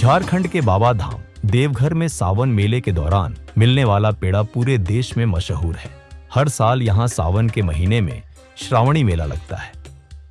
झारखंड के बाबा धाम देवघर में सावन मेले के दौरान मिलने वाला पेड़ा पूरे देश में मशहूर है। हर साल यहाँ सावन के महीने में श्रावणी मेला लगता है।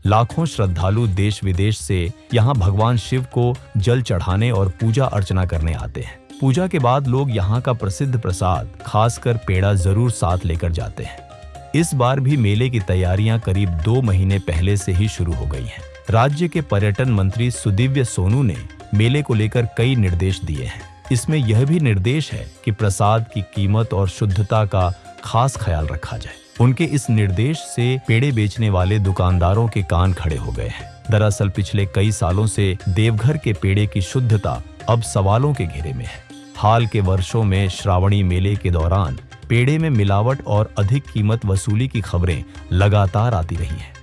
लाखों श्रद्धालु देश विदेश से यहाँ भगवान शिव को जल चढ़ाने और पूजा अर्चना करने आते हैं। पूजा के बाद लोग यहाँ का प्रसिद्ध प्रसाद खासकर पेड़ा जरूर साथ लेकर जाते हैं। इस बार भी मेले की तैयारियां करीब 2 महीने पहले से ही शुरू हो गई हैं। राज्य के पर्यटन मंत्री सुदिव्य सोनू ने मेले को लेकर कई निर्देश दिए हैं। इसमें यह भी निर्देश है कि प्रसाद की कीमत और शुद्धता का खास ख्याल रखा जाए। उनके इस निर्देश से पेड़े बेचने वाले दुकानदारों के कान खड़े हो गए हैं। दरअसल पिछले कई सालों से देवघर के पेड़े की शुद्धता अब सवालों के घेरे में है। हाल के वर्षों में श्रावणी मेले के दौरान पेड़े में मिलावट और अधिक कीमत वसूली की खबरें लगातार आती रही हैं।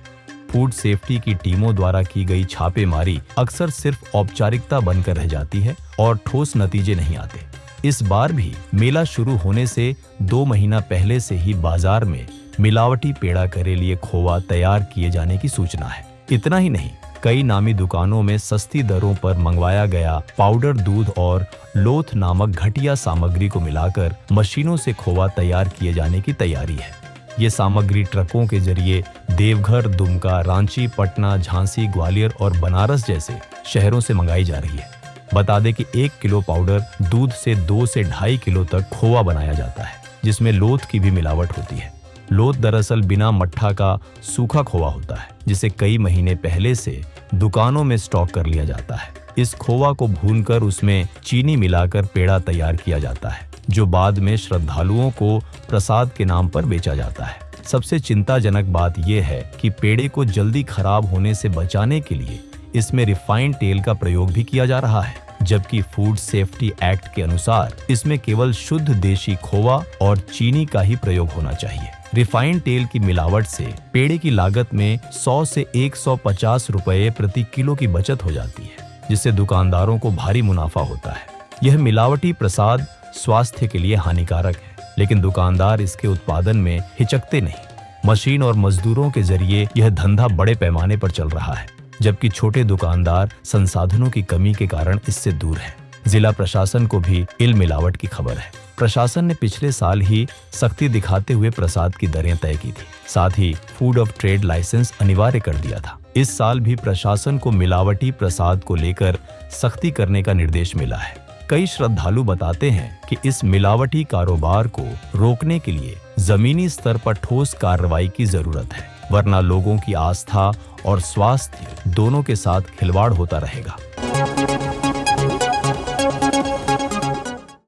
फूड सेफ्टी की टीमों द्वारा की गई छापेमारी अक्सर सिर्फ औपचारिकता बनकर रह जाती है और ठोस नतीजे नहीं आते। इस बार भी मेला शुरू होने से 2 महीना पहले से ही बाजार में मिलावटी पेड़ा के लिए खोवा तैयार किए जाने की सूचना है। इतना ही नहीं, कई नामी दुकानों में सस्ती दरों पर मंगवाया गया पाउडर दूध और लोथ नामक घटिया सामग्री को मिलाकर मशीनों से खोवा तैयार किए जाने की तैयारी है। ये सामग्री ट्रकों के जरिए देवघर, दुमका, रांची, पटना, झांसी, ग्वालियर और बनारस जैसे शहरों से मंगाई जा रही है। बता दें कि 1 किलो पाउडर दूध से 2 से 2.5 किलो तक खोवा बनाया जाता है, जिसमें लोथ की भी मिलावट होती है। लोथ दरअसल बिना मट्ठा का सूखा खोवा होता है, जिसे कई महीने पहले से दुकानों में स्टॉक कर लिया जाता है। इस खोवा को भूनकर उसमें चीनी मिलाकर पेड़ा तैयार किया जाता है, जो बाद में श्रद्धालुओं को प्रसाद के नाम पर बेचा जाता है। सबसे चिंताजनक बात यह है कि पेड़े को जल्दी खराब होने से बचाने के लिए इसमें रिफाइंड तेल का प्रयोग भी किया जा रहा है, जबकि फूड सेफ्टी एक्ट के अनुसार इसमें केवल शुद्ध देशी खोवा और चीनी का ही प्रयोग होना चाहिए। रिफाइंड तेल की मिलावट से पेड़े की लागत में 100 से 150 रुपए प्रति किलो की बचत हो जाती है, जिससे दुकानदारों को भारी मुनाफा होता है। यह मिलावटी प्रसाद स्वास्थ्य के लिए हानिकारक है, लेकिन दुकानदार इसके उत्पादन में हिचकते नहीं। मशीन और मजदूरों के जरिए यह धंधा बड़े पैमाने पर चल रहा है, जबकि छोटे दुकानदार संसाधनों की कमी के कारण इससे दूर हैं। जिला प्रशासन को भी इल मिलावट की खबर है। प्रशासन ने पिछले साल ही सख्ती दिखाते हुए प्रसाद की दरें तय की थी। साथ ही फूड ऑफ ट्रेड लाइसेंस अनिवार्य कर दिया था। इस साल भी प्रशासन को मिलावटी प्रसाद को लेकर सख्ती करने का निर्देश मिला है। कई श्रद्धालु बताते हैं कि इस मिलावटी कारोबार को रोकने के लिए जमीनी स्तर पर ठोस कार्रवाई की जरूरत है, वरना लोगों की आस्था और स्वास्थ्य दोनों के साथ खिलवाड़ होता रहेगा।